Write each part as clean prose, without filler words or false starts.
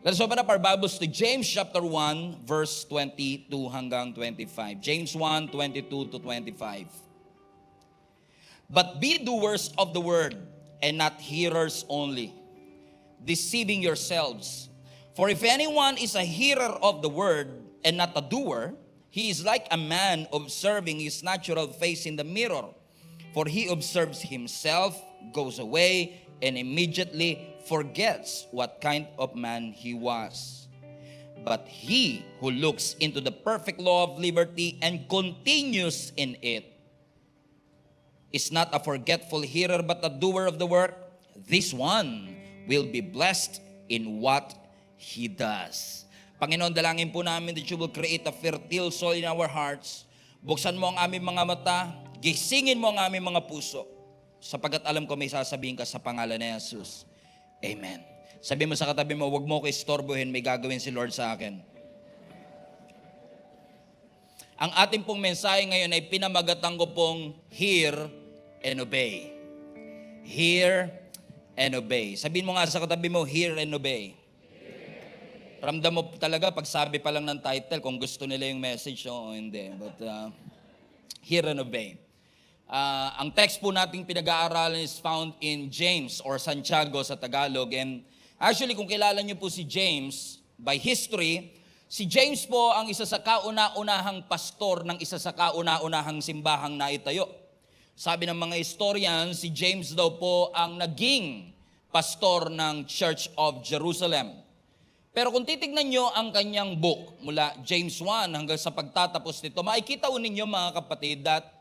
Let's open up our Bibles to James chapter 1, verse 22 hanggang 25. James 1, 22 to 25. But be doers of the word, and not hearers only, deceiving yourselves. For if anyone is a hearer of the word, and not a doer, he is like a man observing his natural face in the mirror. For he observes himself, goes away, and immediately forgets what kind of man he was. But he who looks into the perfect law of liberty and continues in it is not a forgetful hearer but a doer of the work. This one will be blessed in what he does. Panginoon, dalangin po namin that you will create a fertile soil in our hearts. Buksan mo ang aming mga mata, gisingin mo ang aming mga puso, sapagkat alam ko may sasabihin ka sa pangalan ni Jesus. Amen. Sabi mo sa katabi mo, huwag mo ko istorbohin, may gagawin si Lord sa akin. Ang ating pong mensahe ngayon ay pinamagatan ko pong hear and obey. Hear and obey. Sabihin mo nga sa katabi mo, hear and obey. Ramdam mo talaga pag sabi pa lang ng title kung gusto nila yung message o hindi. But hear and obey. Ang text po nating pinag-aaralan is found in James or Santiago sa Tagalog. And actually, kung kilala niyo po si James, by history, si James po ang isa sa kauna-unahang pastor ng isa sa kauna-unahang simbahang naitayo. Sabi ng mga historian, si James daw po ang naging pastor ng Church of Jerusalem. Pero kung titignan nyo ang kanyang book, mula James 1 hanggang sa pagtatapos nito, makikita ninyo mga kapatid that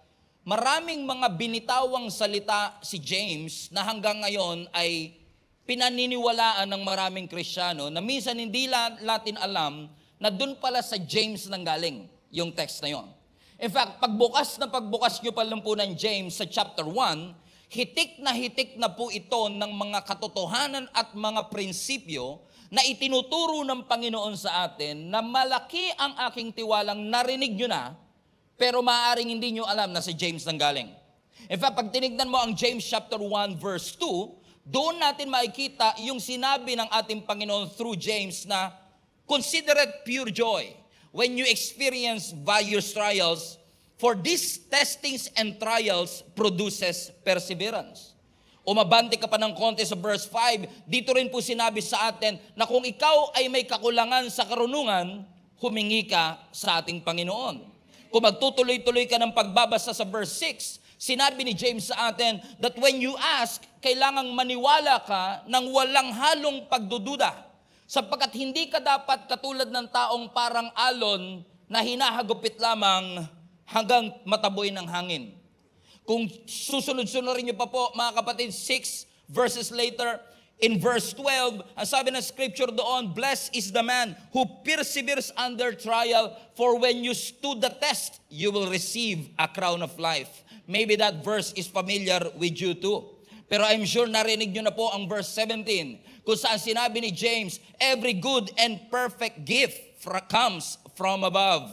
maraming mga binitawang salita si James na hanggang ngayon ay pinaniniwalaan ng maraming Kristiyano na minsan hindi natin alam na dun pala sa James nanggaling yung text na yon. In fact, pagbukas nyo pa lang po ng James sa chapter 1, hitik na po ito ng mga katotohanan at mga prinsipyo na itinuturo ng Panginoon sa atin na malaki ang aking tiwalang narinig nyo na, pero maaaring hindi nyo alam na si James nanggaling. In fact, pag tinignan mo ang James chapter 1 verse 2, doon natin makikita yung sinabi ng ating Panginoon through James na consider it pure joy when you experience various trials, for these testings and trials produces perseverance. Umabante ka pa ng konti sa verse 5, dito rin po sinabi sa atin na kung ikaw ay may kakulangan sa karunungan, humingi ka sa ating Panginoon. Kung magtutuloy-tuloy ka ng pagbabasa sa verse 6, sinabi ni James sa atin that when you ask, kailangang maniwala ka ng walang halong pagdududa. Sapagkat hindi ka dapat katulad ng taong parang alon na hinahagupit lamang hanggang mataboy ng hangin. Kung susunod-sunurin niyo pa po, mga kapatid, 6 verses later, in verse 12, ang sabi ng scripture doon, blessed is the man who perseveres under trial, for when you stood the test, you will receive a crown of life. Maybe that verse is familiar with you too. Pero I'm sure narinig nyo na po ang verse 17, kung saan sinabi ni James, every good and perfect gift comes from above.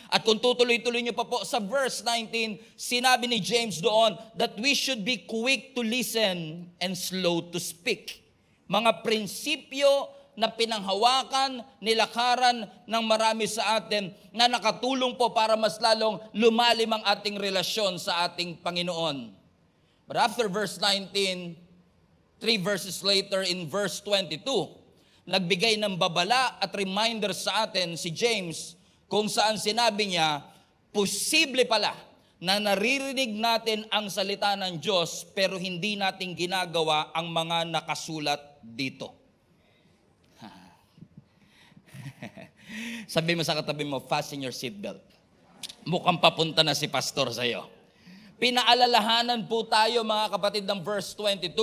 At kung tutuloy-tuloy nyo pa po sa verse 19, sinabi ni James doon that we should be quick to listen and slow to speak. Mga prinsipyo na pinanghawakan, nilakaran ng marami sa atin na nakatulong po para mas lalong lumalim ang ating relasyon sa ating Panginoon. But after verse 19, 3 verses later in verse 22, nagbigay ng babala at reminder sa atin si James kung saan sinabi niya, posible pala na naririnig natin ang salita ng Diyos pero hindi natin ginagawa ang mga nakasulat dito. Sabi mo sa katabi mo, fasten your seatbelt. Mukhang papunta na si pastor sa iyo. Pinaalalahanan po tayo mga kapatid ng verse 22.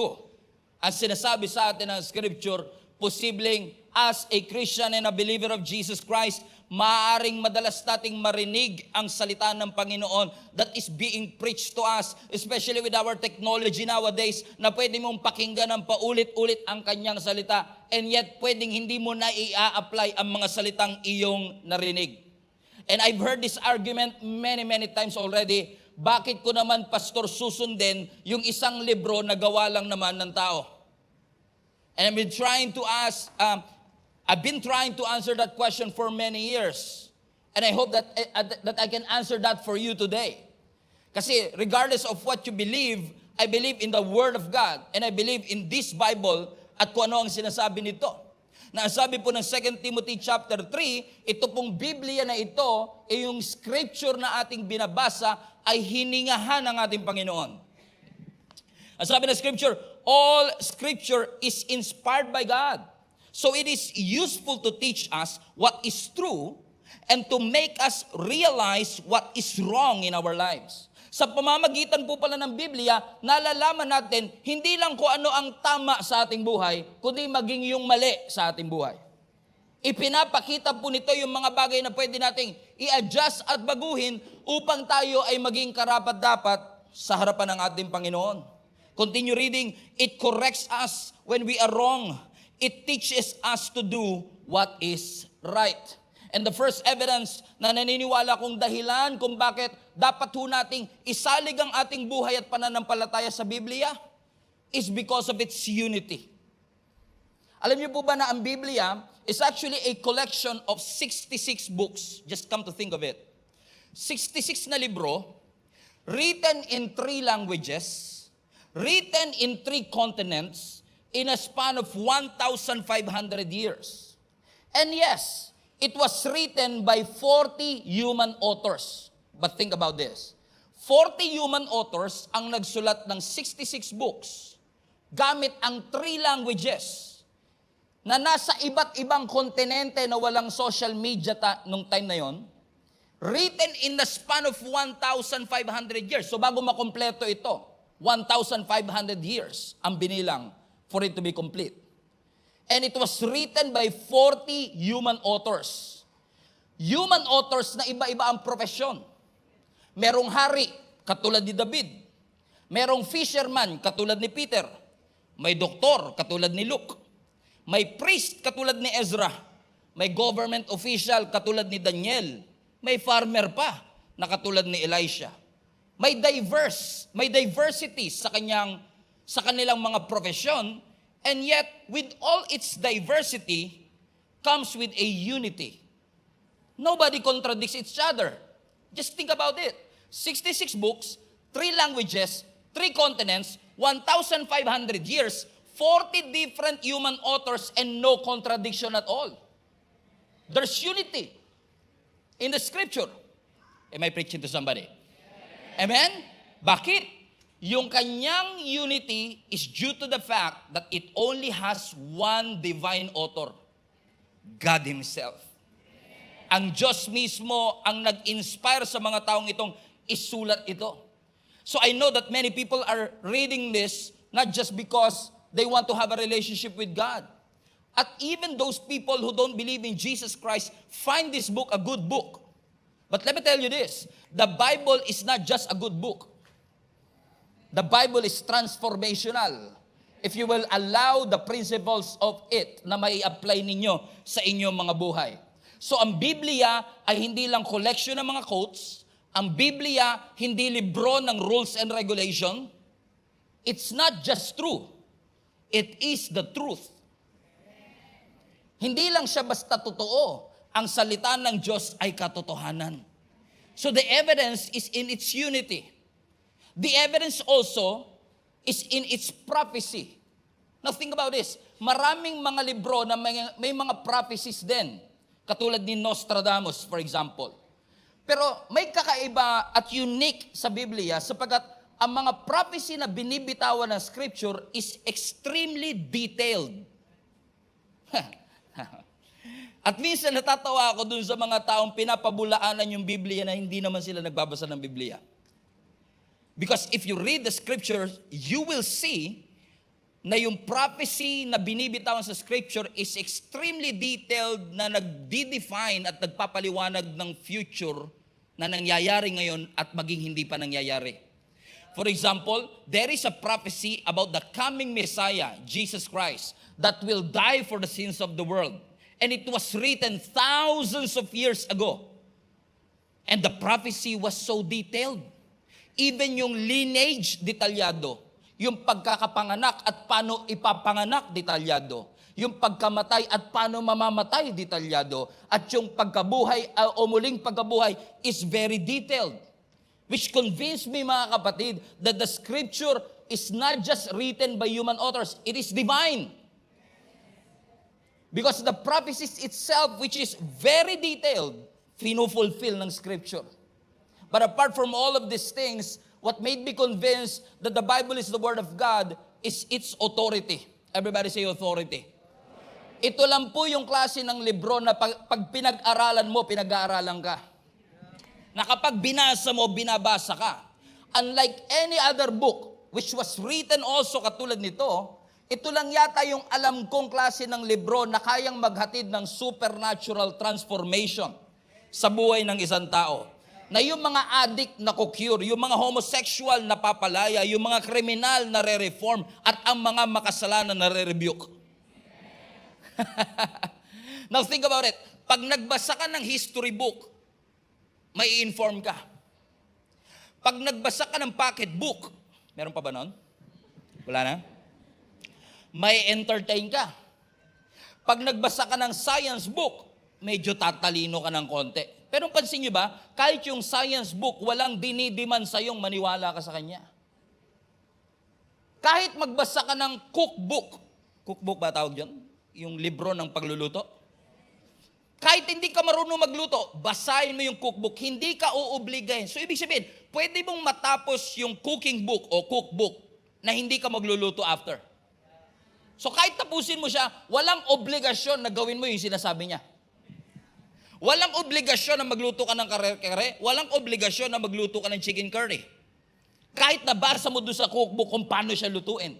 Ang sinasabi sa atin ng scripture, posibleng as a Christian and a believer of Jesus Christ, maaaring madalas nating marinig ang salita ng Panginoon that is being preached to us, especially with our technology nowadays, na pwede mong pakinggan ng paulit-ulit ang kanyang salita, and yet pwedeng hindi mo na i-apply ang mga salitang iyong narinig. And I've heard this argument many times already. Bakit ko naman, pastor, susundin yung isang libro na gawa lang naman ng tao? And I've been trying to ask, I've been trying to answer that question for many years. And I hope that I can answer that for you today. Kasi regardless of what you believe, I believe in the Word of God. And I believe in this Bible at kung ano ang sinasabi nito. Na sabi po ng 2 Timothy chapter 3, ito pong Biblia na ito, yung scripture na ating binabasa ay hiningahan ng ating Panginoon. Ang sabi ng scripture, all scripture is inspired by God. So it is useful to teach us what is true and to make us realize what is wrong in our lives. Sa pamamagitan po pala ng Biblia, nalalaman natin hindi lang kung ano ang tama sa ating buhay, kundi maging yung mali sa ating buhay. Ipinapakita po nito yung mga bagay na pwede nating i-adjust at baguhin upang tayo ay maging karapat-dapat sa harapan ng ating Panginoon. Continue reading, it corrects us when we are wrong. It teaches us to do what is right. And the first evidence na naniniwala kong dahilan kung bakit dapat ho nating isalig ang ating buhay at pananampalataya sa Biblia is because of its unity. Alam niyo po ba na ang Biblia is actually a collection of 66 books. Just come to think of it. 66 na libro, written in 3 languages, written in 3 continents, in a span of 1,500 years. And yes, it was written by 40 human authors. But think about this. 40 human authors ang nagsulat ng 66 books gamit ang 3 languages na nasa iba't ibang kontinente na walang social media nung time na yon, written in the span of 1,500 years. So bago makompleto ito, 1,500 years ang binilang for it to be complete. And it was written by 40 human authors. Human authors na iba-iba ang profesyon. Merong hari, katulad ni David. Merong fisherman, katulad ni Peter. May doktor, katulad ni Luke. May priest, katulad ni Ezra. May government official, katulad ni Daniel. May farmer pa, na katulad ni Elisha. May diversity sa kanilang mga profesyon, and yet with all its diversity comes with a unity. Nobody contradicts each other. Just think about it. 66 books, 3 languages, 3 continents, 1,500 years, 40 different human authors, and no contradiction at all. There's unity in the scripture. Am I preaching to somebody? Amen? Bakit? Yung kanyang unity is due to the fact that it only has one divine author, God Himself. Ang Diyos mismo ang nag-inspire sa mga taong itong isulat ito. So I know that many people are reading this not just because they want to have a relationship with God. At even those people who don't believe in Jesus Christ find this book a good book. But let me tell you this, the Bible is not just a good book. The Bible is transformational. If you will allow the principles of it na may apply ninyo sa inyong mga buhay. So ang Biblia ay hindi lang collection ng mga quotes. Ang Biblia hindi libro ng rules and regulation. It's not just true. It is the truth. Hindi lang siya basta totoo. Ang salita ng Diyos ay katotohanan. So the evidence is in its unity. The evidence also is in its prophecy. Now think about this. Maraming mga libro na may mga prophecies din. Katulad ni Nostradamus, for example. Pero may kakaiba at unique sa Biblia sapagkat ang mga prophecy na binibitawan ng Scripture is extremely detailed. At minsan natatawa ako dun sa mga taong pinapabulaanan yung Biblia na hindi naman sila nagbabasa ng Biblia. Because if you read the Scriptures, you will see na yung prophecy na binibitawan sa Scripture is extremely detailed na nagdi-define at nagpapaliwanag ng future na nangyayari ngayon at maging hindi pa nangyayari. For example, there is a prophecy about the coming Messiah, Jesus Christ, that will die for the sins of the world. And it was written thousands of years ago. And the prophecy was so detailed. Even yung lineage detalyado, yung pagkakapanganak at paano ipapanganak detalyado, Yung pagkamatay at paano mamamatay, detalyado. At yung pagkabuhay o muling pagkabuhay is very detailed. Which convinced me, mga kapatid, that the scripture is not just written by human authors, it is divine. Because the prophecies itself, which is very detailed, pinufulfill ng scripture. But apart from all of these things, what made me convinced that the Bible is the Word of God is its authority. Everybody say authority. Ito lang po yung klase ng libro na pag pinag-aralan mo, pinag-aaralan ka. Na kapag binasa mo, binabasa ka. Unlike any other book, which was written also katulad nito, ito lang yata yung alam kong klase ng libro na kayang maghatid ng supernatural transformation sa buhay ng isang tao. Na yung mga addict na kukure, yung mga homosexual na papalaya, yung mga kriminal na re-reform, at ang mga makasalanan na re-rebuke. Now think about it. Pag nagbasa ka ng history book, may inform ka. Pag nagbasa ka ng pocket book, meron pa ba nun? Wala na? May entertain ka. Pag nagbasa ka ng science book, medyo tatalino ka ng konti. Pero pansin nyo ba, kahit yung science book, walang dinidiman sa'yong maniwala ka sa kanya. Kahit magbasa ka ng cookbook ba tawag dyan? Yung libro ng pagluluto. Kahit hindi ka marunong magluto, basahin mo yung cookbook, hindi ka uobligahin. So ibig sabihin, pwede mong matapos yung cooking book o cookbook na hindi ka magluluto after. So kahit tapusin mo siya, walang obligasyon na gawin mo yung sinasabi niya. Walang obligasyon na magluto ka ng kare-kare, walang obligasyon na magluto ka ng chicken curry. Kahit nabasa mo doon sa cookbook kung paano siya lutuin.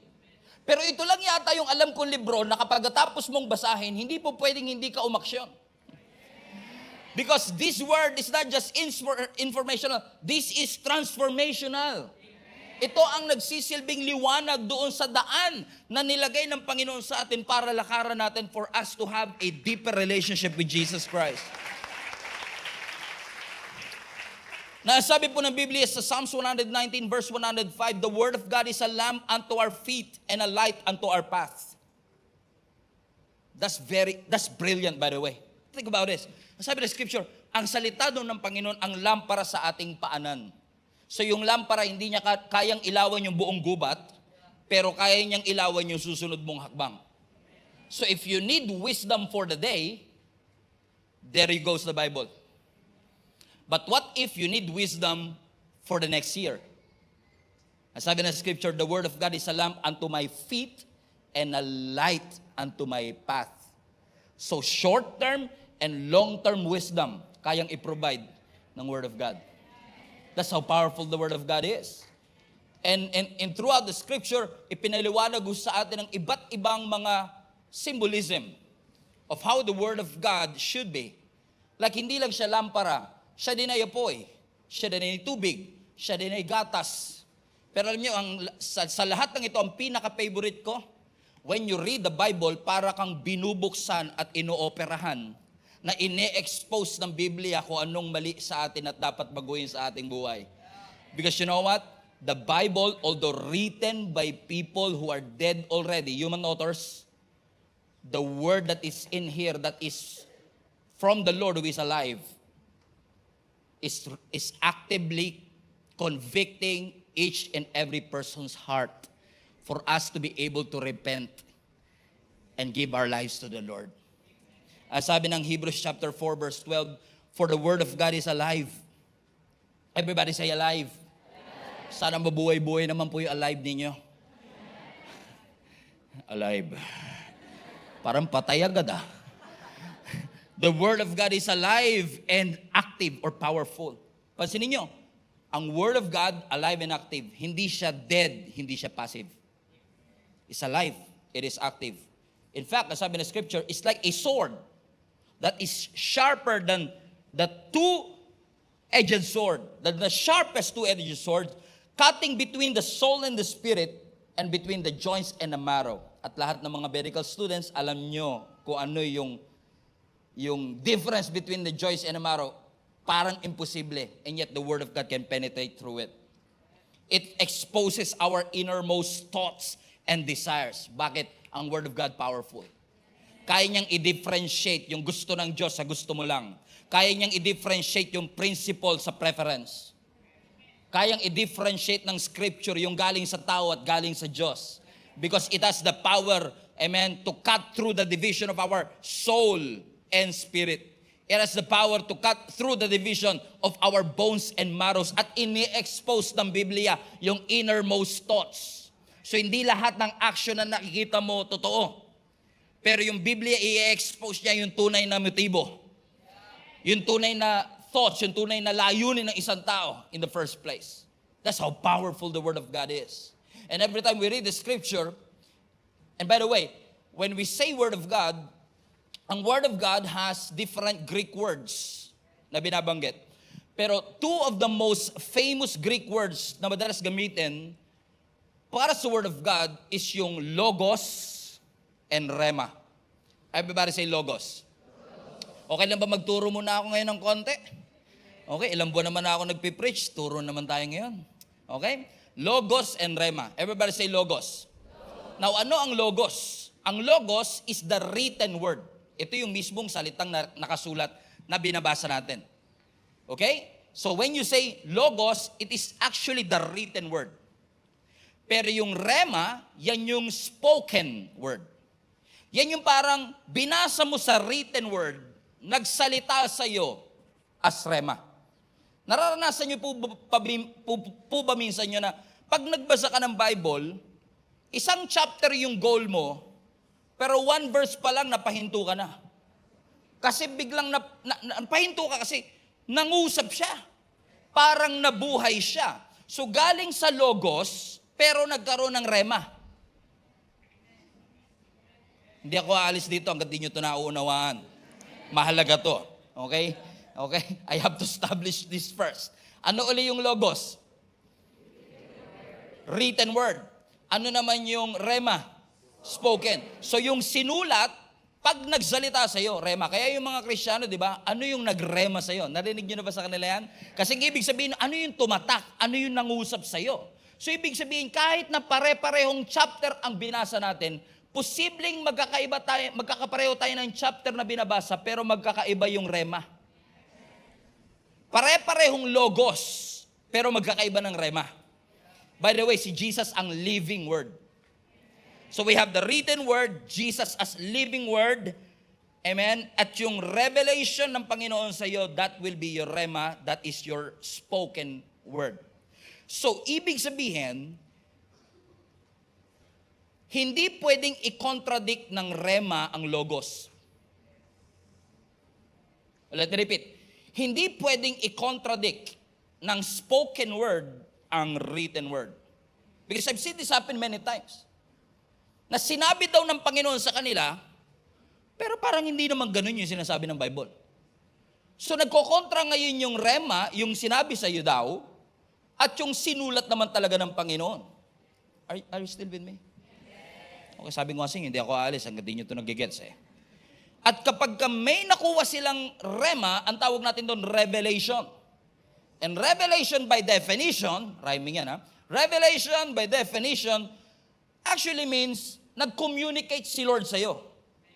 Pero ito lang yata yung alam kong libro na kapag tapos mong basahin, hindi po pwedeng hindi ka umaksyon. Because this word is not just informational, this is transformational. Ito ang nagsisilbing liwanag doon sa daan na nilagay ng Panginoon sa atin para lakaran natin for us to have a deeper relationship with Jesus Christ. Nasabi po ng Biblia sa Psalms 119 verse 105, the Word of God is a lamp unto our feet and a light unto our path. That's brilliant, by the way. Think about this. Sabi ng Scripture, ang salita doon ng Panginoon ang lampara sa ating paanan. So yung lampara, hindi niya kayang ilawan yung buong gubat, pero kaya niyang ilawan yung susunod mong hakbang. So if you need wisdom for the day, there you goes the Bible. But what if you need wisdom for the next year? Sabi ng Scripture, the Word of God is a lamp unto my feet and a light unto my path. So short-term and long-term wisdom kayang i-provide ng Word of God. That's how powerful the Word of God is. And throughout the Scripture, ipinaliwanag sa atin ng iba't ibang mga symbolism of how the Word of God should be. Like hindi lang siya lampara, siya din ay apoy, siya din ay tubig, siya din ay gatas. Pero alam niyo, sa lahat ng ito, ang pinaka-favorite ko, when you read the Bible, para kang binubuksan at inooperahan na ine-expose ng Biblia kung anong mali sa atin at dapat baguhin sa ating buhay. Because you know what? The Bible, although written by people who are dead already, human authors, the word that is in here that is from the Lord who is alive, is actively convicting each and every person's heart for us to be able to repent and give our lives to the Lord. Sabi ng Hebrews chapter 4 verse 12, for the word of God is alive. Everybody say alive. Sana mabuhay-buhay naman po yung alive ninyo. Alive. Parang patay agad ah. The Word of God is alive and active or powerful. Pansinin nyo, ang Word of God, alive and active. Hindi siya dead, hindi siya passive. It's alive, it is active. In fact, as sabi ng Scripture, it's like a sword that is sharper than the two-edged sword, the sharpest two-edged sword, cutting between the soul and the spirit and between the joints and the marrow. At lahat ng mga medical students, alam nyo kung ano yung difference between the joints and the marrow, parang imposible. And yet the Word of God can penetrate through it. It exposes our innermost thoughts and desires. Bakit? Ang Word of God powerful. Kaya niyang i-differentiate yung gusto ng Diyos sa gusto mo lang. Kaya niyang i-differentiate yung principle sa preference. Kayang i-differentiate ng scripture yung galing sa tao at galing sa Diyos. Because it has the power, amen, to cut through the division of our soul and spirit. It has the power to cut through the division of our bones and marrows. At ini-expose ng Biblia yung innermost thoughts. So hindi lahat ng action na nakikita mo totoo. Pero yung Biblia, i-expose niya yung tunay na motibo. Yung tunay na thoughts, yung tunay na layunin ng isang tao in the first place. That's how powerful the Word of God is. And every time we read the Scripture, and by the way, when we say Word of God, ang Word of God has different Greek words na binabanggit. Pero two of the most famous Greek words na madalas gamitin para sa Word of God is yung logos and rema. Everybody say logos. Okay lang ba magturo muna ako ngayon ng konti? Okay, ilang buwan naman ako nagpipreach, turo naman tayo ngayon. Okay? Logos and rema. Everybody say logos. Now, ano ang logos? Ang logos is the written word. Ito yung mismong salitang nakasulat na binabasa natin. Okay? So when you say logos, it is actually the written word. Pero yung rema, yan yung spoken word. Yan yung parang binasa mo sa written word, nagsalita sa iyo as rema. Nararanasan niyo po ba minsan nyo na pag nagbasa ka ng Bible, isang chapter yung goal mo, pero one verse pa lang napahinto ka na. Kasi biglang napahinto ka kasi nangusap siya. Parang nabuhay siya. So galing sa logos, pero nagkaroon ng rema. Hindi ako aalis dito hanggang di nyo ito nauunawaan. Mahalaga to. Okay? Okay? I have to establish this first. Ano uli yung logos? Written word. Ano naman yung rema? Spoken. So yung sinulat, pag nagsalita sa'yo, rema. Kaya yung mga Kristiyano, di ba? Ano yung nagrema sa'yo? Narinig nyo na ba sa kanila yan? Kasi ibig sabihin, ano yung tumatak? Ano yung nangusap sa'yo? So ibig sabihin, kahit na pare-parehong chapter ang binasa natin, posibleng magkakapareho tayo ng chapter na binabasa, pero magkakaiba yung rema. Pare-parehong logos, pero magkakaiba ng rema. By the way, si Jesus ang living word. So we have the written word, Jesus as living word, amen? At yung revelation ng Panginoon sa iyo, that will be your rema, that is your spoken word. So, ibig sabihin, hindi pwedeng i-contradict ng rema ang logos. Let me repeat. Hindi pwedeng i-contradict ng spoken word ang written word. Because I've seen this happen many times. Na sinabi daw ng Panginoon sa kanila, pero parang hindi naman ganun yung sinasabi ng Bible. So nagkokontra ngayon yung rema, yung sinabi sa iyo daw, at yung sinulat naman talaga ng Panginoon. Are you still with me? Okay, sabi ko kasi, hindi ako aalis hanggang di nyo ito nagigets eh. At kapag may nakuha silang rema, ang tawag natin doon, revelation. And revelation by definition, rhyming yan ha, revelation by definition, actually means, nag-communicate si Lord sa'yo.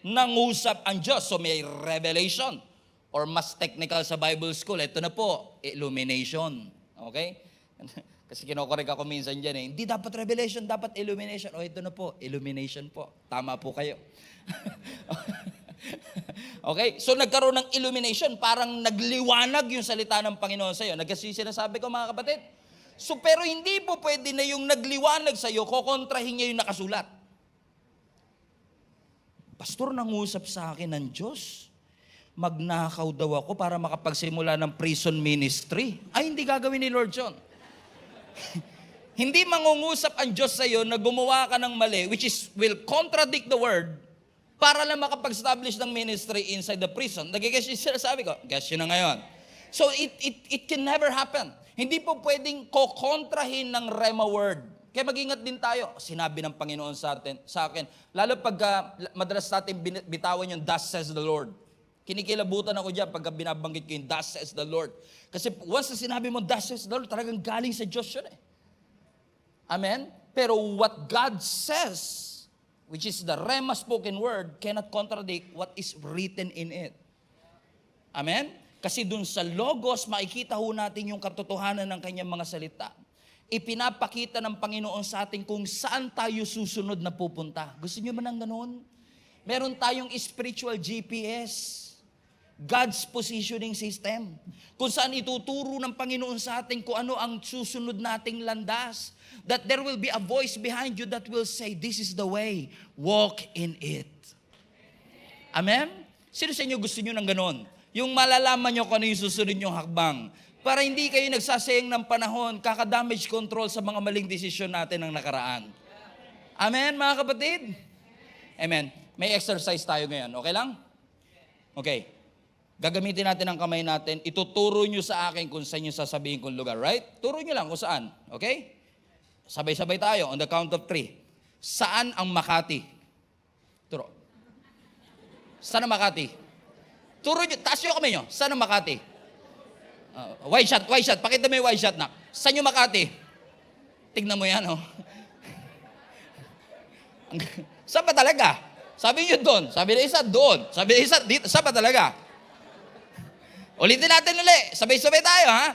Nangusap ang Diyos. So may revelation. Or mas technical sa Bible school, ito na po, illumination. Okay? Kasi kinokorek ako minsan dyan eh. Hindi dapat revelation, dapat illumination. O ito na po, illumination po. Tama po kayo. Okay? So nagkaroon ng illumination. Parang nagliwanag yung salita ng Panginoon sa'yo. Nagkasi sinasabi ko mga kapatid. So pero hindi po pwede na yung nagliwanag sa'yo, kokontrahin niya yung nakasulat. Pastor, nangusap sa akin ng Diyos. Magnakaw daw ako para makapagsimula ng prison ministry. Ay, hindi gagawin ni Lord John. Hindi mangungusap ang Diyos sa iyo na gumawa ka ng mali, which is will contradict the word, para lang makapag-establish ng ministry inside the prison. Nagigess yung sinasabi ko? Guess yun na ngayon. So it can never happen. Hindi po pwedeng kokontrahin ng rema word. Kaya mag-ingat din tayo. Sinabi ng Panginoon sa akin. Lalo pag madalas natin bitawan yung thus says the Lord. Kinikilabutan ako dyan pagka binabanggit ko yung thus says the Lord. Kasi once na sinabi mo thus says the Lord, talagang galing sa Diyos yun eh. Amen? Pero what God says which is the Rhema spoken word, cannot contradict what is written in it. Amen? Kasi dun sa Logos, makikita ho natin yung katotohanan ng kanyang mga salita. Ipinapakita ng Panginoon sa atin kung saan tayo susunod na pupunta. Gusto niyo ba ng ganun? Meron tayong spiritual GPS, God's positioning system, kung saan ituturo ng Panginoon sa atin kung ano ang susunod nating landas. That there will be a voice behind you that will say, this is the way, walk in it. Amen? Sino sa inyo gusto nyo ng ganon? Yung malalaman nyo kung ano yung susunod nyong hakbang. Para hindi kayo nagsasayang ng panahon, kaka-damage control sa mga maling desisyon natin ng nakaraan. Amen, mga kapatid? Amen. May exercise tayo ngayon. Okay lang? Okay. Gagamitin natin ang kamay natin. Ituturo nyo sa akin kung saan nyo sasabihin kong lugar. Right? Turo nyo lang kung saan. Okay? Sabay-sabay tayo on the count of 3. Saan ang Makati? Turo. Saan ang Makati? Turo nyo. Taas nyo kamay nyo. Saan ang Makati? Wide shot. Pakita mo yung wide shot na. Saan yung Makati? Tignan mo yan, oh. Saan ba talaga? Sabi nyo doon. Sabi na isa doon. Sabi na isa dito. Saan ba talaga? Ulitin natin ulit. Sabay-sabay tayo, ha?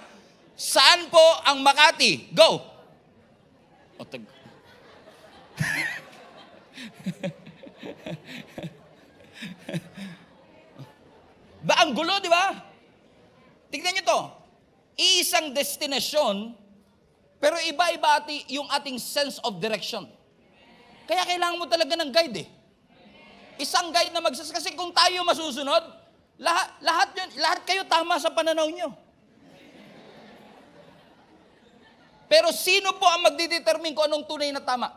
Saan po ang Makati? Go! Ba, ang gulo, di ba? Tignan nyo to. Isang destinasyon, pero iba-iba yung ating sense of direction. Kaya kailangan mo talaga ng guide, eh. Isang guide na kasi kung tayo masusunod, lahat kayo tama sa pananaw nyo. Pero sino po ang magdidetermine kung anong tunay na tama?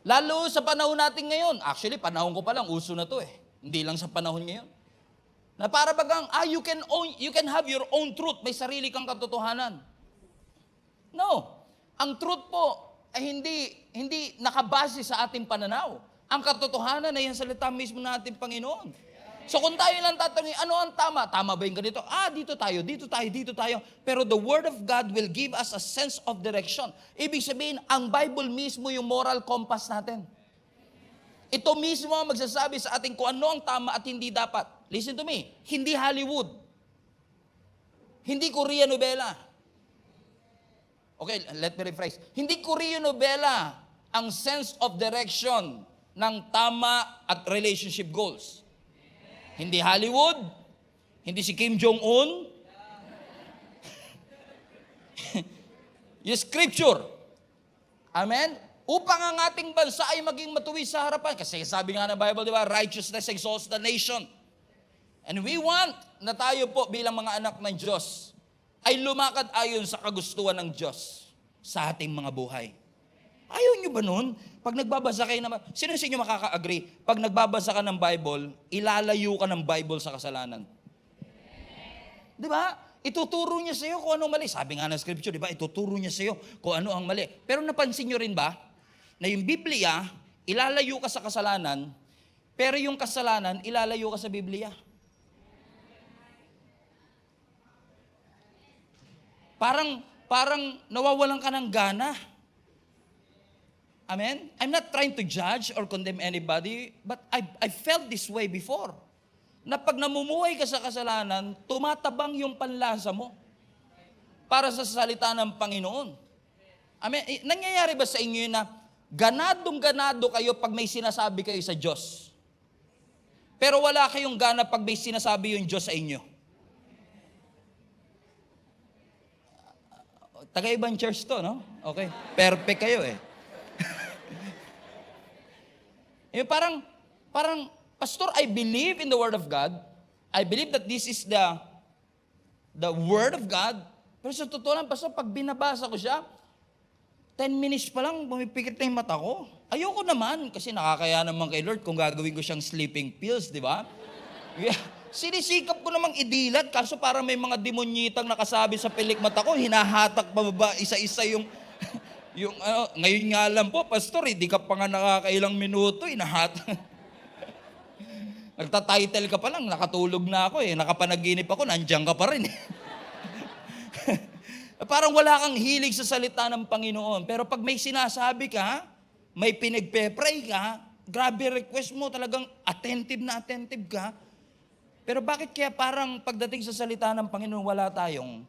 Lalo sa panahon natin ngayon. Actually, panahon ko pa lang, uso na to eh. Hindi lang sa panahon ngayon. Na para bagang, you can have your own truth. May sarili kang katotohanan. No. Ang truth po ay hindi nakabase sa ating pananaw. Ang katotohanan ay yung salita mismo ng ating Panginoon. So kung tayo lang tatanungin, ano ang tama? Tama ba yung ganito? Dito tayo. Pero the Word of God will give us a sense of direction. Ibig sabihin, ang Bible mismo yung moral compass natin. Ito mismo ang magsasabi sa atin kung ano ang tama at hindi dapat. Listen to me, hindi Hollywood. Hindi Korean novela. Okay, let me rephrase. Hindi Korean novela ang sense of direction ng tama at relationship goals. Hindi Hollywood, hindi si Kim Jong-un. Yung scripture. Amen? Upang ang ating bansa ay maging matuwid sa harapan. Kasi sabi nga ng Bible, di ba, righteousness exalts the nation. And we want na tayo po bilang mga anak ng Diyos ay lumakad ayon sa kagustuhan ng Diyos sa ating mga buhay. Ayaw nyo ba nun? Pag nagbabasa kayo naman, sino sa inyo makaka-agree? Pag nagbabasa ka ng Bible, ilalayo ka ng Bible sa kasalanan. Di ba? Ituturo niya sa iyo kung ano mali. Sabi nga ng scripture, di ba? Ituturo niya sa iyo kung ano ang mali. Pero napansin nyo rin ba, na yung Biblia, ilalayo ka sa kasalanan, pero yung kasalanan, ilalayo ka sa Biblia. Parang nawawalan ka ng gana. Amen? I'm not trying to judge or condemn anybody, but I felt this way before. Na pag namumuhay ka sa kasalanan, tumatabang yung panlasa mo para sa salita ng Panginoon. Amen? Nangyayari ba sa inyo na ganadong-ganado kayo pag may sinasabi kayo sa Diyos? Pero wala kayong gana pag may sinasabi yung Diyos sa inyo? Taga-ibang church to, no? Okay. Perfect kayo eh. Parang, Pastor, I believe in the Word of God. I believe that this is the Word of God. Pero sa totoo lang, Pastor, pag binabasa ko siya, 10 minutes pa lang, pumipikit na yung mata ko. Ayoko naman, kasi nakakaya naman kay Lord kung gagawin ko siyang sleeping pills, di ba? Yeah. Sinisikap ko namang idilat, kaso parang may mga demonyitang nakasabi sa pilik mata ko, hinahatak pababa isa-isa yung ngayon nga lang po, Pastor, hindi ka pa nga nakakailang minuto, Nagta-title ka pa lang, nakatulog na ako nakapanaginip ako, nandiyan ka pa rin Parang wala kang hilig sa salita ng Panginoon. Pero pag may sinasabi ka, may pinagpe-pray ka, grabe request mo, talagang attentive na attentive ka. Pero bakit kaya parang pagdating sa salita ng Panginoon, wala tayong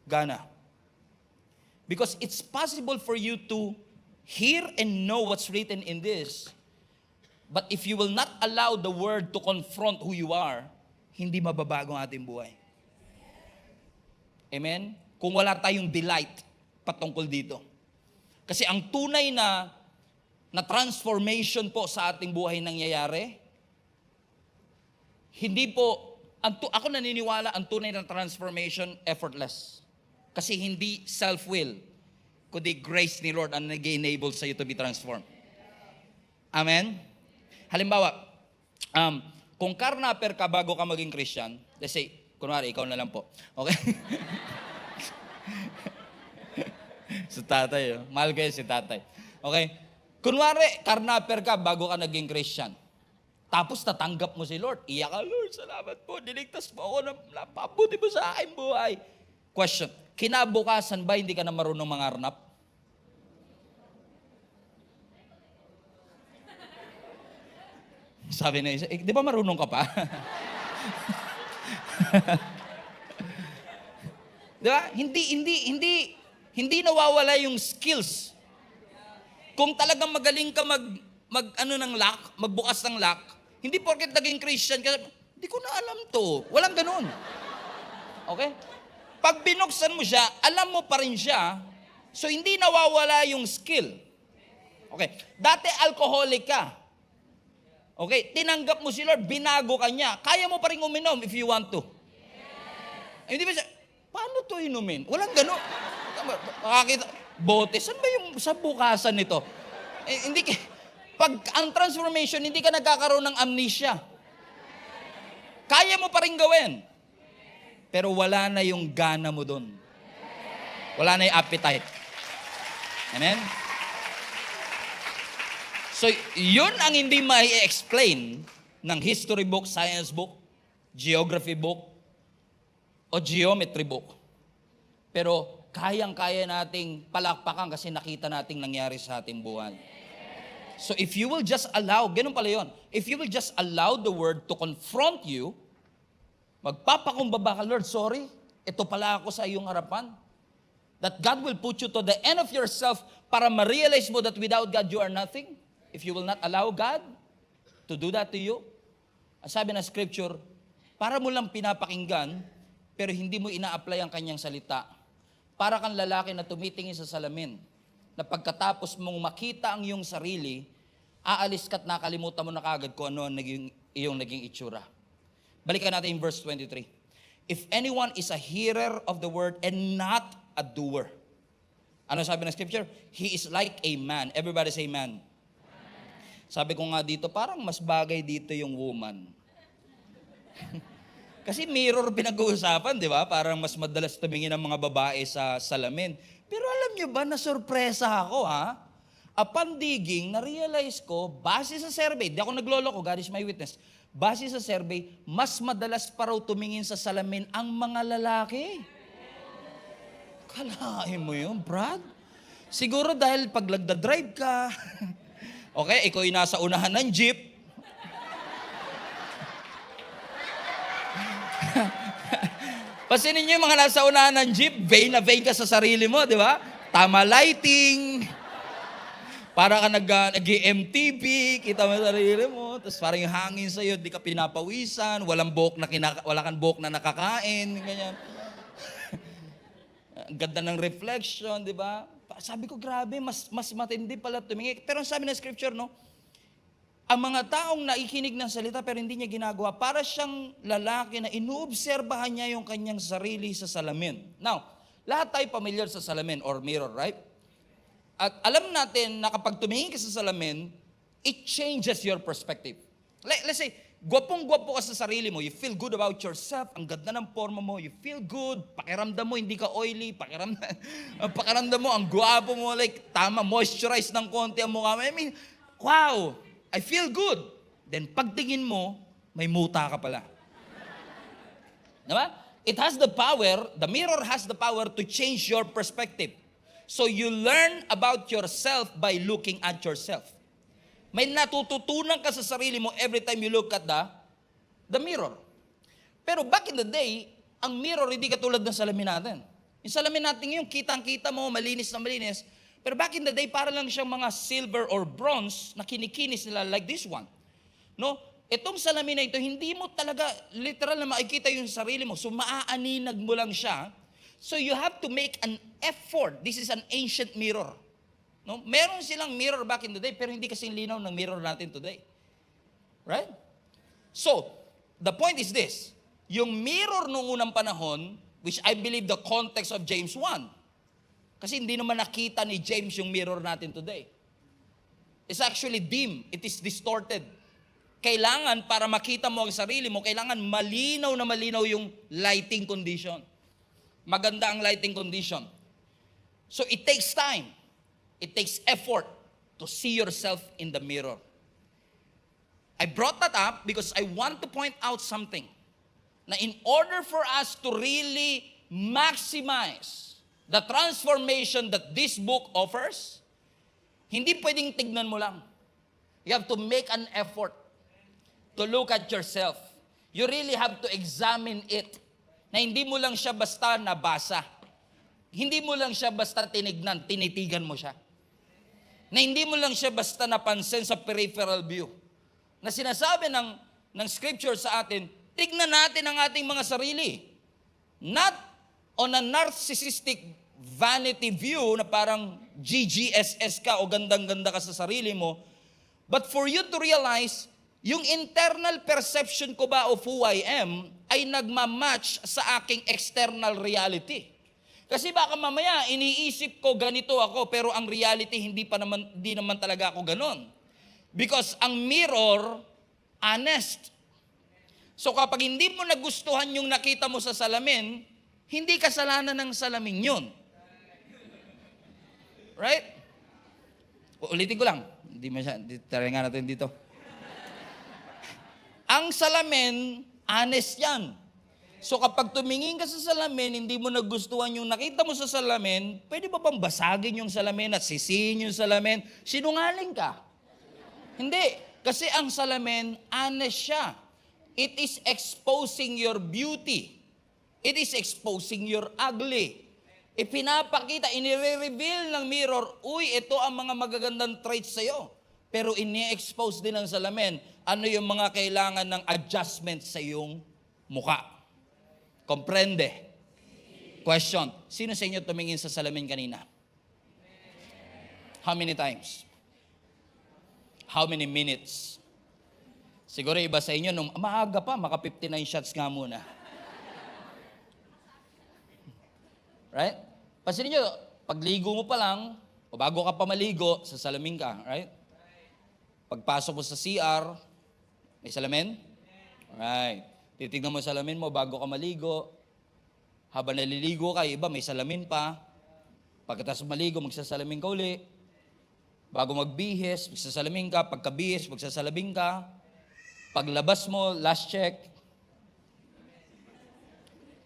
gana? Because it's possible for you to hear and know what's written in this, but if you will not allow the word to confront who you are, hindi mababago ang ating buhay. Amen? Kung wala tayong delight patungkol dito. Kasi ang tunay na transformation po sa ating buhay nangyayari, hindi po, ako naniniwala, ang tunay na transformation, effortless. Kasi hindi self-will, kundi grace ni Lord ang nag-enable sa iyo to be transformed. Amen? Halimbawa, kung karnaper ka bago ka maging Christian, let's say, kunwari, ikaw na lang po. Okay? Si tatay, mahal ko yun si tatay. Okay? Kunwari, karnaper ka bago ka naging Christian. Tapos tatanggap mo si Lord. Iyak ka, Lord, salamat po. Diligtas mo ako, napabuti mo sa aking buhay. Question, kinabukasan ba hindi ka na marunong mangarnap? Sabi na isa, di ba marunong ka pa? Di ba? Hindi nawawala yung skills. Kung talagang magaling ka magbukas ng lock, hindi porket naging Christian ka, hindi ko na alam to. Walang ganun. Okay? Pag binuksan mo siya, alam mo pa rin siya, so hindi nawawala yung skill. Okay? Dati alcoholic ka. Okay? Tinanggap mo si Lord, binago ka niya. Kaya mo pa rin uminom if you want to. Hindi ba siya, paano to inumin? Walang ganun. Makakita, bote, saan ba yung sa bukasan nito? Hindi pag ang transformation, hindi ka nagkakaroon ng amnesia. Kaya mo pa rin gawin. Pero wala na yung gana mo doon. Wala na yung appetite. Amen? So, yun ang hindi mai-explain ng history book, science book, geography book, o geometry book. Pero kayang-kaya nating palakpakan kasi nakita nating nangyari sa ating buhay. So if you will just allow, ganun pala yun, if you will just allow the word to confront you, magpapakumbaba ka, Lord, sorry, ito pala ako sa iyong harapan. That God will put you to the end of yourself para ma-realize mo that without God you are nothing. If you will not allow God to do that to you, ang sabi ng scripture, para mo lang pinapakinggan, pero hindi mo ina-apply ang kanyang salita. Para kang lalaki na tumitingin sa salamin, na pagkatapos mong makita ang iyong sarili, aalis ka't nakalimutan mo na kagad kung ano ang iyong naging itsura. Balikan natin yung verse 23. If anyone is a hearer of the word and not a doer. Ano sabi ng scripture? He is like a man. Everybody say man. Sabi ko nga dito, parang mas bagay dito yung woman. Kasi mirror pinag-uusapan, di ba? Parang mas madalas tumingin ang mga babae sa salamin. Pero alam nyo ba, nasurpresa ako, ha? Upon digging, na-realize ko, base sa survey, di ako nagloloko, God is my witness, base sa survey, mas madalas pa raw tumingin sa salamin ang mga lalaki. Kalahin mo yun, Brad? Siguro dahil pag nagda-drive ka, okay, ikaw yung nasa unahan ng jeep, pasinin niyo yung mga nasa unahan ng jeep, vain na vain ka sa sarili mo, di ba? Tama lighting, para ka nag-MTV, kita mo sa sarili mo, tapos parang yung hangin sa'yo, di ka pinapawisan, wala kang buhok na nakakain, ganyan. Ang ganda ng reflection, di ba? Sabi ko, grabe, mas matindi pala tumingin. Pero sabi ng scripture, no? Ang mga taong nakikinig ng salita pero hindi niya ginagawa, para siyang lalaki na inuobserbahan niya yung kanyang sarili sa salamin. Now, lahat tayo familiar sa salamin or mirror, right? At alam natin na kapag tumingin ka sa salamin, it changes your perspective. Let's say, gwapong-gwapo ka sa sarili mo, you feel good about yourself, ang ganda ng forma mo, you feel good, pakiramdam mo, hindi ka oily, pakiramdam mo, ang gwapo mo, like, tama, moisturize ng konti ang mukha mo. I mean, wow! I feel good. Then pagtingin mo, may muta ka pala. Diba? It has the power, the mirror has the power to change your perspective. So you learn about yourself by looking at yourself. May natututunan ka sa sarili mo every time you look at the mirror. Pero back in the day, ang mirror hindi katulad ng salamin natin. Yung salamin natin ngayon, kitang-kita mo, malinis na malinis. Pero back in the day, para lang siyang mga silver or bronze na kinikinis nila like this one. No? Itong salamin na ito, hindi mo talaga literal na makikita yung sarili mo. So maaaninag mo lang siya. So you have to make an effort. This is an ancient mirror. No? Meron silang mirror back in the day, pero hindi kasing linaw ng mirror natin today. Right? So, the point is this. Yung mirror noong unang panahon, which I believe the context of James 1, kasi hindi naman nakita ni James yung mirror natin today. It's actually dim. It is distorted. Kailangan, para makita mo ang sarili mo, kailangan malinaw na malinaw yung lighting condition. Maganda ang lighting condition. So it takes time. It takes effort to see yourself in the mirror. I brought that up because I want to point out something. Na in order for us to really maximize the transformation that this book offers, hindi pwedeng tignan mo lang. You have to make an effort to look at yourself. You really have to examine it. Na hindi mo lang siya basta nabasa. Hindi mo lang siya basta tinignan, tinitigan mo siya. Na hindi mo lang siya basta napansin sa peripheral view. Na sinasabi ng scripture sa atin, tignan natin ang ating mga sarili. Not on a narcissistic vanity view na parang GGSS ka o gandang-ganda ka sa sarili mo, but for you to realize, yung internal perception ko ba of who I am ay nagmamatch sa aking external reality. Kasi baka mamaya iniisip ko ganito ako, pero ang reality hindi naman talaga ako ganon. Because ang mirror, honest. So kapag hindi mo nagustuhan yung nakita mo sa salamin, hindi kasalanan ng salamin yun. Right? Ulitin ko lang. Try nga natin dito. Ang salamin, honest yan. So kapag tumingin ka sa salamin, hindi mo nagustuhan yung nakita mo sa salamin, pwede ba bang basagin yung salamin at sisihin yung salamin? Sinungaling ka. Hindi. Kasi ang salamin, honest siya. It is exposing your beauty. It is exposing your ugly. Ipinapakita, inire-reveal ng mirror, uy, ito ang mga magagandang traits sa'yo. Pero ini-expose din ng salamin, ano yung mga kailangan ng adjustment sa iyong muka. Comprende? Question, sino sa inyo tumingin sa salamin kanina? How many times? How many minutes? Siguro iba sa inyo, nung maaga pa, maka 59 shots nga muna. Right? Pansinin nyo, pagligo mo pa lang, o bago ka pa maligo, sa salamin ka, right? Pagpasok mo sa CR, may salamin? Alright. Titignan mo sa salamin mo bago ka maligo. Habang naliligo ka, iba may salamin pa. Pagkatapos maligo, magsasalamin ka uli. Bago magbihis, magsasalamin ka. Pagkabihis, magsasalamin ka. Paglabas mo, last check.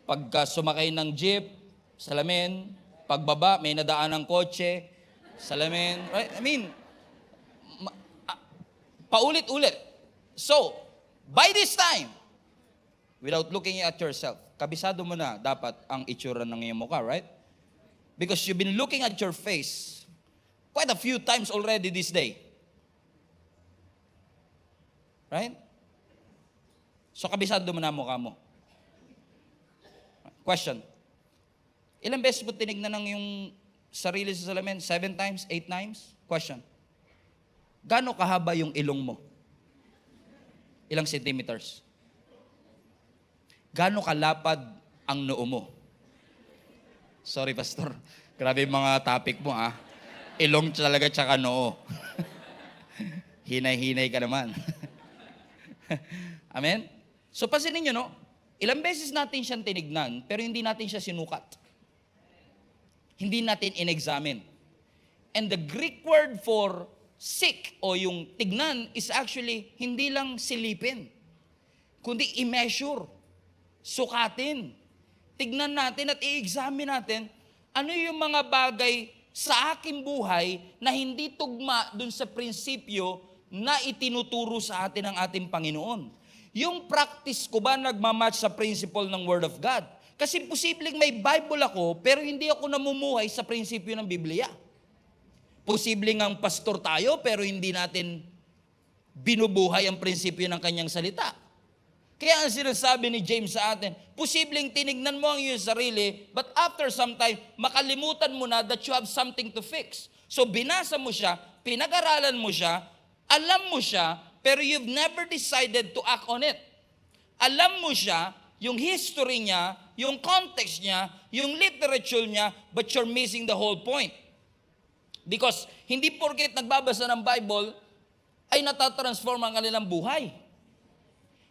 Pagka sumakay ng jeep, salamin. Pagbaba, may nadaan ng kotse, salamin. Right? I mean, paulit-ulit. So, by this time, without looking at yourself, kabisado mo na dapat ang itsura ng iyong mukha, right? Because you've been looking at your face quite a few times already this day. Right? So, kabisado mo na ang mukha mo. Question. Ilang beses mo tinignan ng yung sarili sa salamin? 7 times? 8 times? Question. Gaano kahaba yung ilong mo? Ilang centimeters? Gaano kalapad ang noo mo? Sorry, Pastor. Grabe yung mga topic mo, ha? Ilong talaga tsaka noo. Hinay-hinay ka naman. Amen? So, pasinin nyo, no? Ilang beses natin siyang tinignan, pero hindi natin siya sinukat. Hindi natin in-examine. And the Greek word for seek o yung tignan is actually hindi lang silipin, kundi i-measure, sukatin. Tignan natin at i-examine natin ano yung mga bagay sa aking buhay na hindi tugma dun sa prinsipyo na itinuturo sa atin ng ating Panginoon? Yung practice ko ba nagmamatch sa principle ng Word of God? Kasi posibleng may Bible ako, pero hindi ako namumuhay sa prinsipyo ng Biblia. Posibleng ang pastor tayo, pero hindi natin binubuhay ang prinsipyo ng kanyang salita. Kaya ang sinasabi ni James sa atin, posibleng tinignan mo ang iyong sarili, but after some time, makalimutan mo na that you have something to fix. So binasa mo siya, pinag-aralan mo siya, alam mo siya, pero you've never decided to act on it. Alam mo siya, yung history niya, yung context niya, yung literature niya, but you're missing the whole point. Because hindi porket nagbabasa ng Bible, ay natatransform ang kanilang buhay.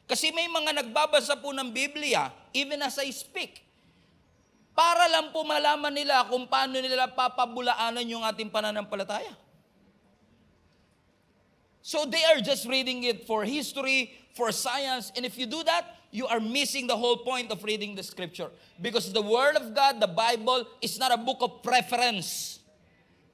Kasi may mga nagbabasa po ng Biblia, even as I speak, para lang po malaman nila kung paano nila papabulaanan yung ating pananampalataya. So they are just reading it for history, for science, and if you do that, you are missing the whole point of reading the scripture. Because the Word of God, the Bible, is not a book of preference.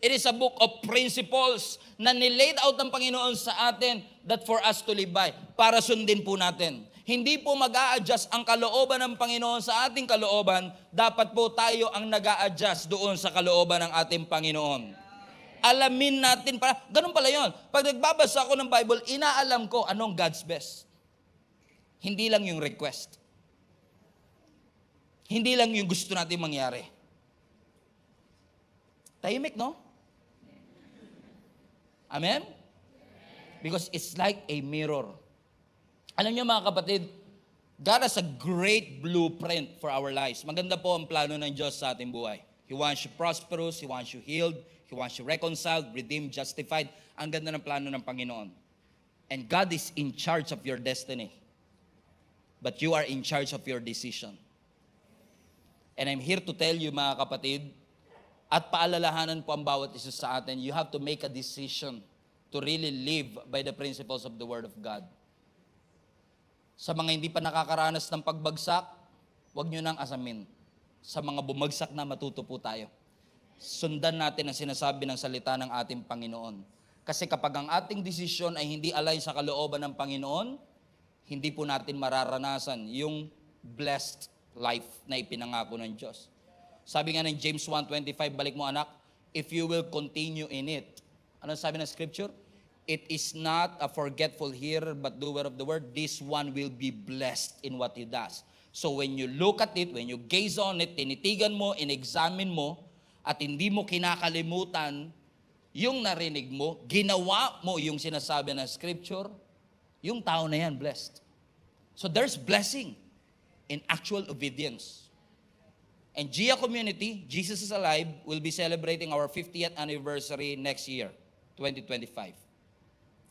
It is a book of principles na nilaid out ng Panginoon sa atin that for us to live by, para sundin po natin. Hindi po mag-a-adjust ang kalooban ng Panginoon sa ating kalooban, dapat po tayo ang nag-a-adjust doon sa kalooban ng ating Panginoon. Alamin natin, ganun pala yun. Pag nagbabasa ako ng Bible, inaalam ko anong God's best. Hindi lang yung request. Hindi lang yung gusto natin mangyari. Tahimik, no? Amen? Because it's like a mirror. Alam niyo mga kapatid, God has a great blueprint for our lives. Maganda po ang plano ng Diyos sa ating buhay. He wants you prosperous, He wants you healed, He wants you reconciled, redeemed, justified. Ang ganda ng plano ng Panginoon. And God is in charge of your destiny. But you are in charge of your decision. And I'm here to tell you mga kapatid, at paalalahanan po ang bawat isa sa atin, you have to make a decision to really live by the principles of the Word of God. Sa mga hindi pa nakakaranas ng pagbagsak, huwag nyo nang asamin. Sa mga bumagsak na, matuto po tayo. Sundan natin ang sinasabi ng salita ng ating Panginoon. Kasi kapag ang ating desisyon ay hindi align sa kalooban ng Panginoon, hindi po natin mararanasan yung blessed life na ipinangako ng Diyos. Sabi nga ng James 1:25, balik mo anak, if you will continue in it. Ano sabi ng scripture? It is not a forgetful hearer but doer of the word. This one will be blessed in what he does. So when you look at it, when you gaze on it, tinitigan mo, in-examine mo, at hindi mo kinakalimutan yung narinig mo, ginawa mo yung sinasabi ng scripture, yung tao na yan blessed. So there's blessing in actual obedience. And Gia Community, Jesus is Alive, will be celebrating our 50th anniversary next year, 2025.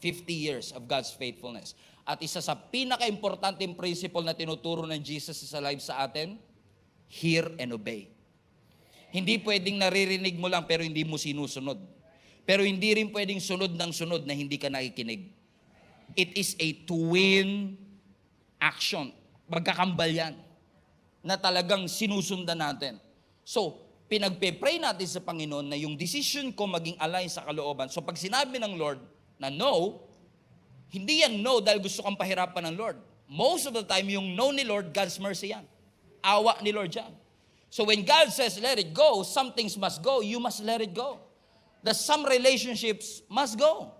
50 years of God's faithfulness. At isa sa pinaka-importanting principle na tinuturo ng Jesus is Alive sa atin, hear and obey. Hindi pwedeng naririnig mo lang pero hindi mo sinusunod. Pero hindi rin pwedeng sunod ng sunod na hindi ka nakikinig. It is a twin action. Magkakambal yan na talagang sinusundan natin. So, pinagpe-pray natin sa Panginoon na yung decision ko maging align sa kalooban. So, pag sinabi ng Lord na no, hindi yan no dahil gusto kang pahirapan ng Lord. Most of the time, yung no ni Lord, God's mercy yan. Awa ni Lord yan. So, when God says, let it go, some things must go, you must let it go. That some relationships must go.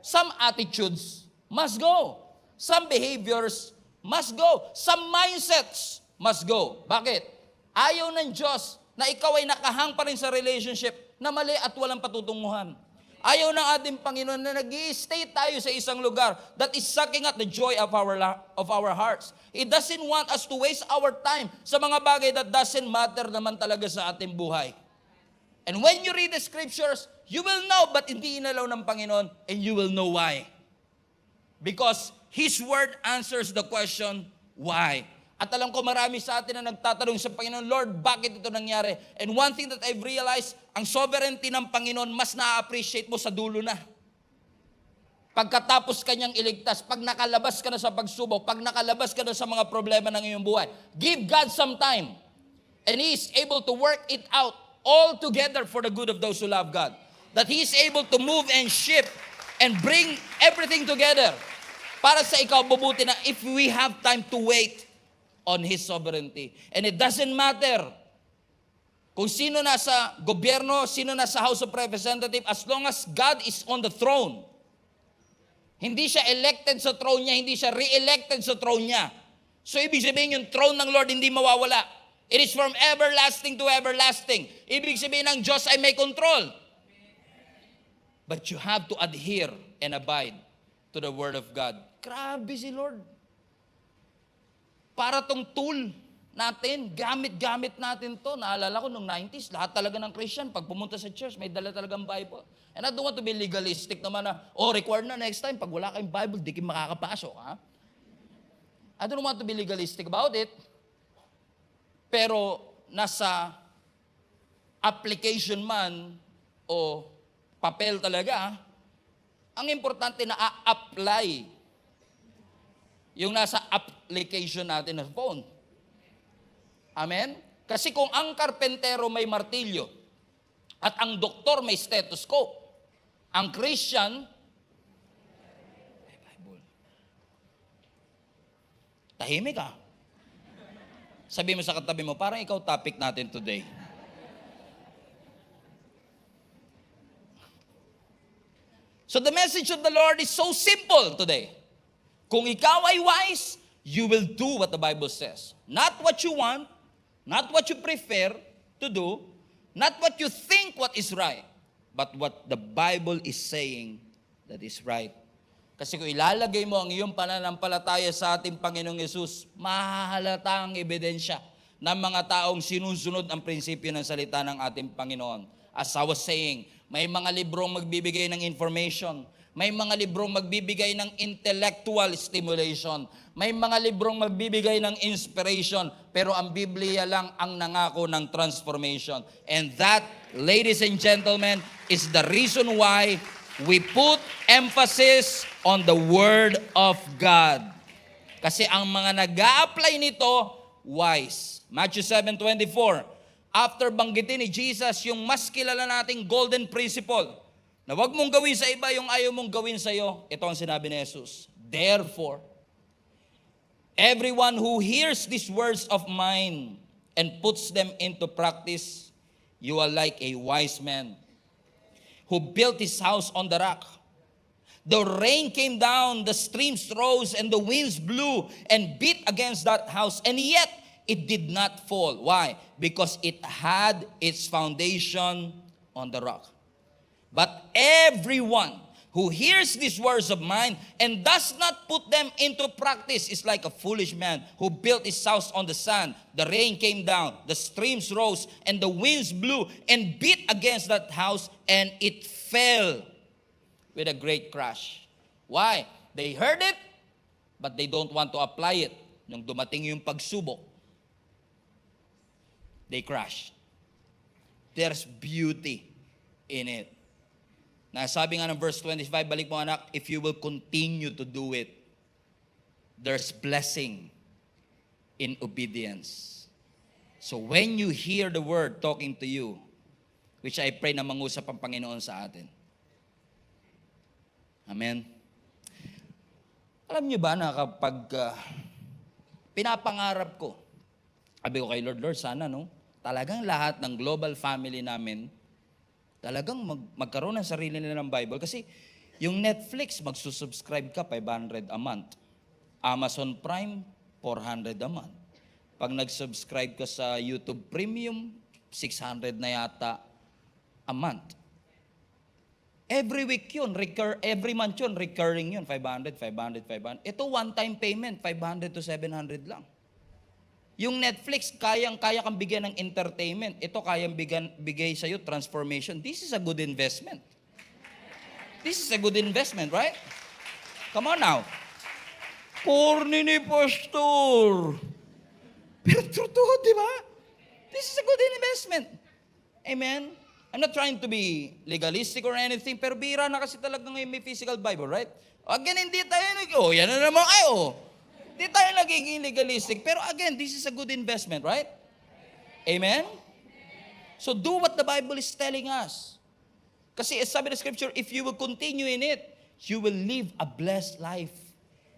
Some attitudes must go. Some behaviors must go. Some mindsets must go. Bakit? Ayaw ng Diyos na ikaw ay nakahang pa rin sa relationship na mali at walang patutunguhan. Ayaw ng ating Panginoon na nag-i-stay tayo sa isang lugar that is sucking at the joy of our hearts. He doesn't want us to waste our time sa mga bagay that doesn't matter naman talaga sa ating buhay. And when you read the scriptures, you will know, but hindi inalaw ng Panginoon, and you will know why. Because His Word answers the question, why? At alam ko marami sa atin na nagtatanong sa Panginoon, Lord, bakit ito nangyari? And one thing that I've realized, ang sovereignty ng Panginoon, mas na-appreciate mo sa dulo na. Pagkatapos kanyang iligtas, pag nakalabas ka na sa pagsubok, pag nakalabas ka na sa mga problema ng iyong buhay, give God some time. And He is able to work it out all together for the good of those who love God. That He is able to move and shift and bring everything together para sa ikaw bubuti na if we have time to wait on His sovereignty. And it doesn't matter kung sino nasa gobyerno, sino nasa House of Representatives, as long as God is on the throne. Hindi siya elected sa throne niya, hindi siya re-elected sa throne niya. So ibig sabihin yung throne ng Lord hindi mawawala. It is from everlasting to everlasting. Ibig sabihin ng Diyos ay may control. But you have to adhere and abide to the Word of God. Grabe si Lord. Para tong tool natin, gamit natin to. Naalala ko nung 90s, lahat talaga ng Christian, pag pumunta sa church, may dala talagang Bible. And I don't want to be legalistic naman na, required na next time, pag wala kayong Bible, di kayo makakapasok, ha? I don't want to be legalistic about it. Pero, nasa application man, o papel talaga, ang importante na a-apply yung nasa application natin ng phone. Amen? Kasi kung ang karpentero may martilyo at ang doktor may stethoscope, ang Christian may Bible. Tahimik ka. Sabi mo sa katabi mo, parang ikaw topic natin today. So the message of the Lord is so simple today. Kung ikaw ay wise, you will do what the Bible says. Not what you want, not what you prefer to do, not what you think what is right, but what the Bible is saying that is right. Kasi kung ilalagay mo ang iyong pananampalataya sa ating Panginoong Yesus, mahahalata ang ebidensya ng mga taong sinusunod ang prinsipyo ng salita ng ating Panginoon. As I was saying, may mga librong magbibigay ng information, may mga librong magbibigay ng intellectual stimulation, may mga librong magbibigay ng inspiration, pero ang Biblia lang ang nangako ng transformation. And that, ladies and gentlemen, is the reason why we put emphasis on the Word of God. Kasi ang mga nag-a-apply nito, wise. Matthew 7:24, after banggitin ni Jesus yung mas kilala nating golden principle, na wag mong gawin sa iba yung ayaw mong gawin sa iyo, ito ang sinabi ni Jesus. Therefore, everyone who hears these words of mine and puts them into practice, you are like a wise man who built his house on the rock. The rain came down, the streams rose, and the winds blew and beat against that house, and yet it did not fall. Why? Because it had its foundation on the rock. But everyone who hears these words of mine and does not put them into practice is like a foolish man who built his house on the sand. The rain came down, the streams rose, and the winds blew and beat against that house, and it fell with a great crash. Why? They heard it, but they don't want to apply it. Nung dumating yung pagsubok, they crashed. There's beauty in it. Nasabi nga ng verse 25, balik mo anak, if you will continue to do it, there's blessing in obedience. So when you hear the word talking to you, which I pray na mangusap ang Panginoon sa atin. Amen. Alam niyo ba na kapag pinapangarap ko, sabi ko kay Lord, sana talagang lahat ng global family namin, talagang magkaroon ng sarili nila ng Bible. Kasi yung Netflix, magsusubscribe ka, 500 a month. Amazon Prime, 400 a month. Pag nag-subscribe ka sa YouTube Premium, 600 na yata a month. Every week yun, every month yun, recurring yun, 500. Ito one-time payment, 500 to 700 lang. Yung Netflix, kaya kang bigyan ng entertainment. Ito kayang bigay sa'yo transformation. This is a good investment. This is a good investment, right? Come on now. Corny ni Pastor. Pero totoo, di ba? This is a good investment. Amen? I'm not trying to be legalistic or anything, pero bira na kasi talaga ngayon may physical Bible, right? Again, hindi tayo yan na naman kayo. Hindi tayo nagiging legalistic. Pero again, this is a good investment, right? Amen? So do what the Bible is telling us. Kasi sabi ng Scripture, if you will continue in it, you will live a blessed life.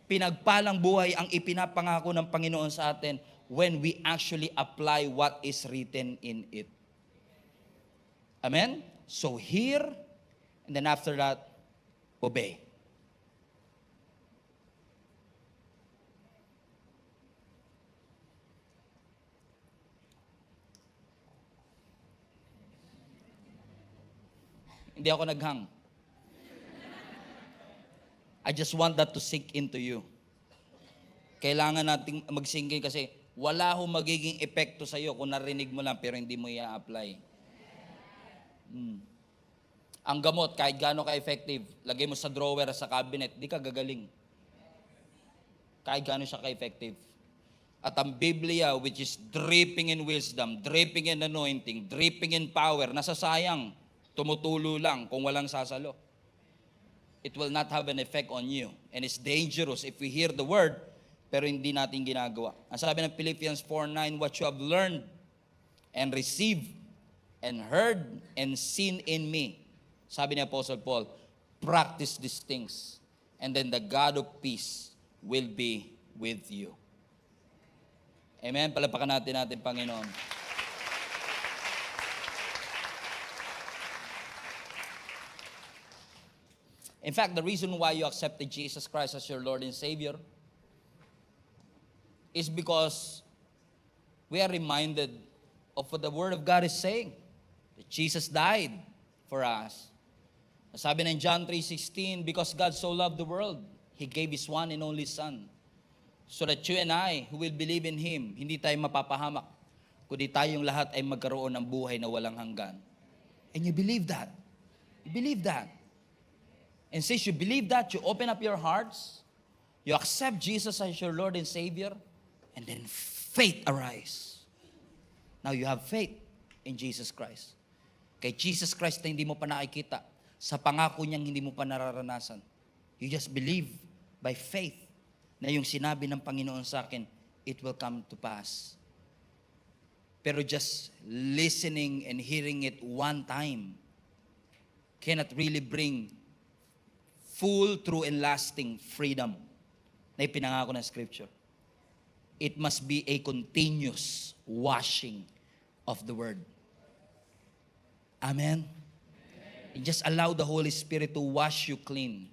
Pinagpalang buhay ang ipinapangako ng Panginoon sa atin when we actually apply what is written in it. Amen? So hear, and then after that, obey. Hindi ako naghang. I just want that to sink into you. Kailangan nating mag-sink in kasi wala hong magiging epekto sa iyo kung narinig mo lang pero hindi mo i-apply. Ang gamot, kahit gaano ka-effective, lagay mo sa drawer, sa cabinet, di ka gagaling. Kahit gaano siya ka-effective. At ang Biblia, which is dripping in wisdom, dripping in anointing, dripping in power, nasasayang, tumutulo lang kung walang sasalo. It will not have an effect on you. And it's dangerous if we hear the word, pero hindi natin ginagawa. Ang sabi ng Philippians 4:9, what you have learned and received and heard and seen in me. Sabi ni Apostle Paul, practice these things, and then the God of peace will be with you. Amen? Palapakan natin Panginoon. In fact, the reason why you accepted Jesus Christ as your Lord and Savior is because we are reminded of what the Word of God is saying. That Jesus died for us. Sabi ng John 3:16, because God so loved the world, He gave His one and only Son. So that you and I, who will believe in Him, hindi tayo mapapahamak, kundi tayong lahat ay magkaroon ng buhay na walang hanggan. And you believe that. You believe that. And since you believe that, you open up your hearts, you accept Jesus as your Lord and Savior, and then faith arise. Now you have faith in Jesus Christ. Kay Jesus Christ na hindi mo pa nakikita, sa pangako niyang hindi mo pa nararanasan. You just believe by faith na yung sinabi ng Panginoon sa akin, it will come to pass. Pero just listening and hearing it one time cannot really bring full, true, and lasting freedom na ipinangako ng Scripture. It must be a continuous washing of the Word. Amen? Just allow the Holy Spirit to wash you clean.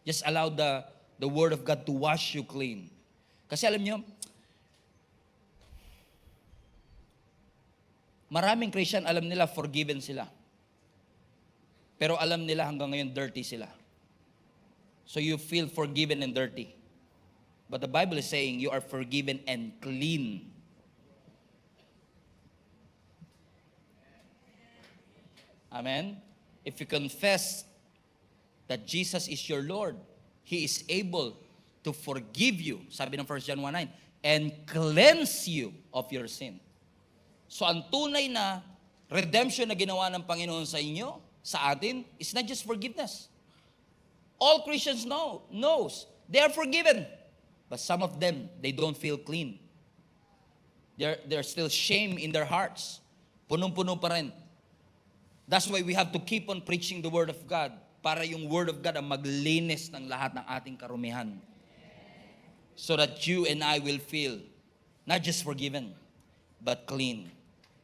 Just allow the Word of God to wash you clean. Kasi alam niyo, maraming Christian alam nila forgiven sila. Pero alam nila hanggang ngayon dirty sila. So you feel forgiven and dirty. But the Bible is saying you are forgiven and clean. Amen? If you confess that Jesus is your Lord, He is able to forgive you, sabi ng 1 John 1:9, and cleanse you of your sin. So ang tunay na redemption na ginawa ng Panginoon sa inyo, sa atin, is not just forgiveness. All Christians knows they are forgiven. But some of them, they don't feel clean. There's still shame in their hearts. Punong-puno pa rin. That's why we have to keep on preaching the Word of God para yung Word of God ang maglinis ng lahat ng ating karumihan. So that you and I will feel not just forgiven, but clean.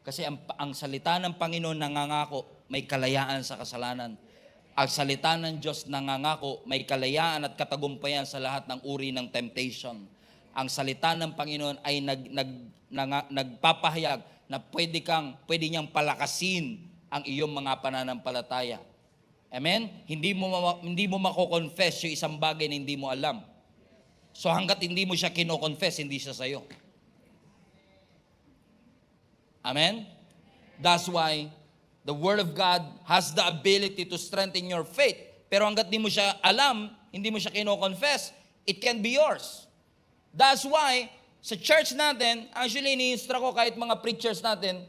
Kasi ang salita ng Panginoon nangangako, may kalayaan sa kasalanan. Ang salita ng Diyos nangangako, may kalayaan at katagumpayan sa lahat ng uri ng temptation. Ang salita ng Panginoon ay nagpapahayag na pwede niyang palakasin ang iyong mga pananampalataya. Amen? Hindi mo mako-confess yung isang bagay na hindi mo alam. So hanggat hindi mo siya kino-confess, hindi siya sa'yo. Amen? That's why the Word of God has the ability to strengthen your faith. Pero hanggat di mo siya alam, hindi mo siya kino-confess, it can be yours. That's why, sa church natin, actually, ini-instruct ko kahit mga preachers natin,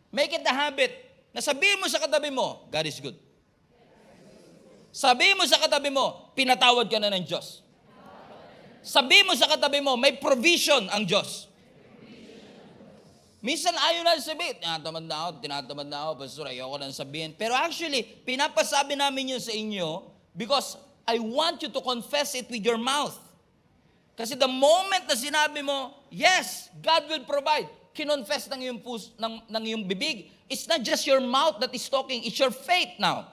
make it a habit na sabihin mo sa katabi mo, God is good. Sabihin mo sa katabi mo, pinatawad ka na ng Diyos. Sabihin mo sa katabi mo, may provision ang Diyos. Minsan ayaw na sabihin, tinatamad na ako, pastor, ayoko na sabihin. Pero actually, pinapasabi namin yun sa inyo because I want you to confess it with your mouth. Kasi the moment na sinabi mo, yes, God will provide, kinonfess ng iyong, ng iyong bibig, it's not just your mouth that is talking, it's your faith now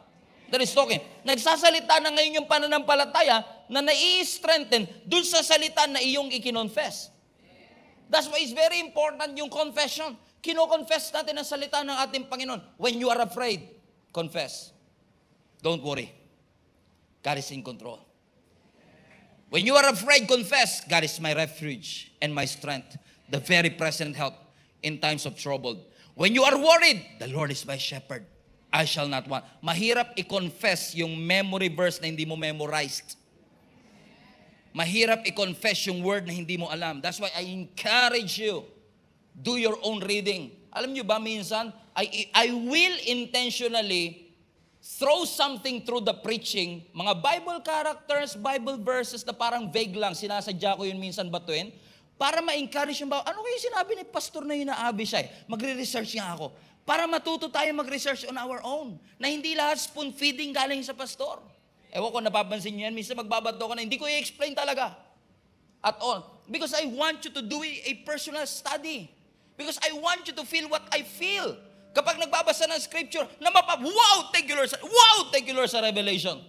that is talking. Nagsasalita na ngayon yung pananampalataya na nai-strengthen dun sa salita na iyong ikinonfess. That's why it's very important yung confession. Kino-confess natin ang salita ng ating Panginoon. When you are afraid, confess. Don't worry. God is in control. When you are afraid, confess. God is my refuge and my strength, the very present help in times of trouble. When you are worried, the Lord is my shepherd. I shall not want. Mahirap i-confess yung memory verse na hindi mo memorized. Mahirap i-confess yung word na hindi mo alam. That's why I encourage you, do your own reading. Alam nyo ba minsan, I will intentionally throw something through the preaching, mga Bible characters, Bible verses na parang vague lang, sinasadya ko yun minsan batuin, para ma-encourage yung ano kayo sinabi ni pastor na yun na Abishai? Magre-research nga ako. Para matuto tayo mag-research on our own. Na hindi lahat spoon feeding galing sa pastor. Ewan ko, napapansin niyo yan. Minsan magbabato ko na, hindi ko i-explain talaga. At all. Because I want you to do a personal study. Because I want you to feel what I feel. Kapag nagbabasa ng scripture, wow, thank you Lord. Wow, thank you Lord sa revelation.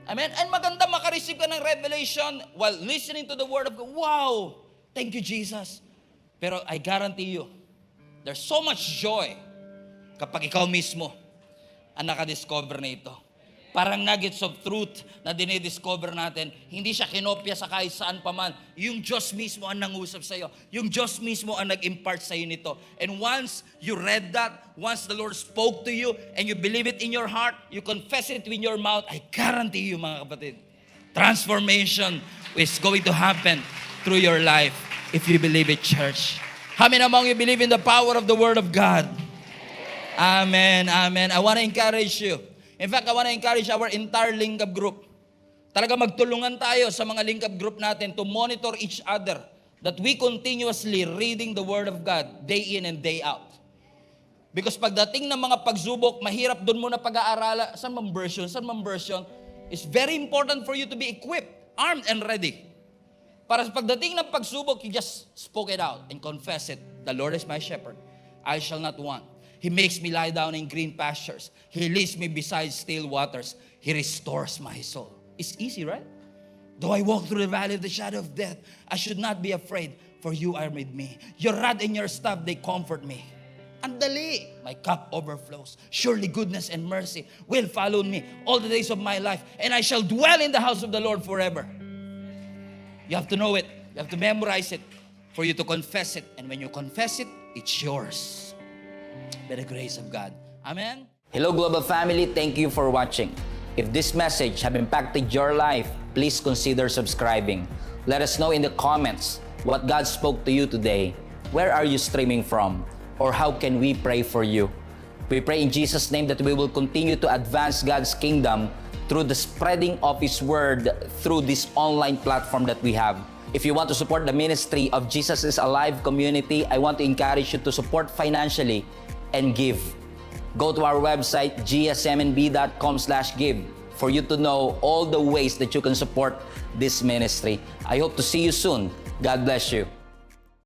Amen? And maganda makareceive ka ng revelation while listening to the word of God. Wow, thank you Jesus. Pero I guarantee you, there's so much joy kapag ikaw mismo ang nakadiscover na ito. Parang nuggets of truth na dinidiscover natin. Hindi siya kinopya sa kahit saan pa man. Yung Diyos mismo ang nangusap sa iyo. Yung Diyos mismo ang nag-impart sa iyo nito. And once you read that, once the Lord spoke to you, and you believe it in your heart, you confess it with your mouth, I guarantee you mga kapatid, transformation is going to happen through your life if you believe it, church. How many among you believe in the power of the Word of God? Amen, amen. I want to encourage you. In fact, I want to encourage our entire link up group. Talaga magtulungan tayo sa mga link up group natin to monitor each other that we continuously reading the Word of God day in and day out. Because pagdating ng mga pagsubok, mahirap doon muna pag-aarala. Saan mang version? It's very important for you to be equipped, armed and ready. Para sa pagdating ng pagsubok, you just spoke it out and confess it. The Lord is my shepherd. I shall not want. He makes me lie down in green pastures. He leads me beside still waters. He restores my soul. It's easy, right? Though I walk through the valley of the shadow of death, I should not be afraid, for you are with me. Your rod and your staff, they comfort me. Ang dali. My cup overflows. Surely goodness and mercy will follow me all the days of my life, and I shall dwell in the house of the Lord forever. You have to know it. You have to memorize it for you to confess it. And when you confess it, it's yours. By the grace of God. Amen? Hello Global Family, thank you for watching. If this message have impacted your life, please consider subscribing. Let us know in the comments what God spoke to you today. Where are you streaming from? Or how can we pray for you? We pray in Jesus' name that we will continue to advance God's kingdom through the spreading of His Word through this online platform that we have. If you want to support the ministry of Jesus is Alive community, I want to encourage you to support financially and give. Go to our website, gsmnb.com/give, for you to know all the ways that you can support this ministry. I hope to see you soon. God bless you.